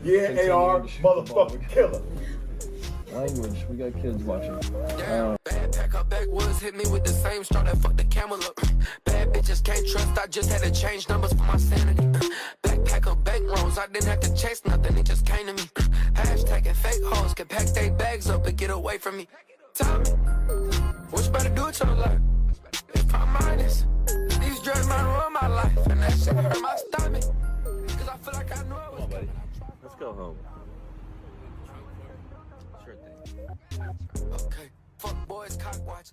Yeah, AR, motherfucking killer. Language. We got kids watching. Damn, bad pack up backwoods, hit me with the same straw that fucked the camel up. Bad bitches can't trust, I just had to change numbers for my sanity. Backpack of bank rolls, I didn't have to chase nothing, it just came to me. Hashtagging fake hoes, can pack they bags up and get away from me. Tell me, what you better do with your life? If I'm honest, these drugs might ruin my life, and that shit hurt my stomach. Cause I feel like I knew I was coming. Let's go home. Okay, fuck boys, cock watch.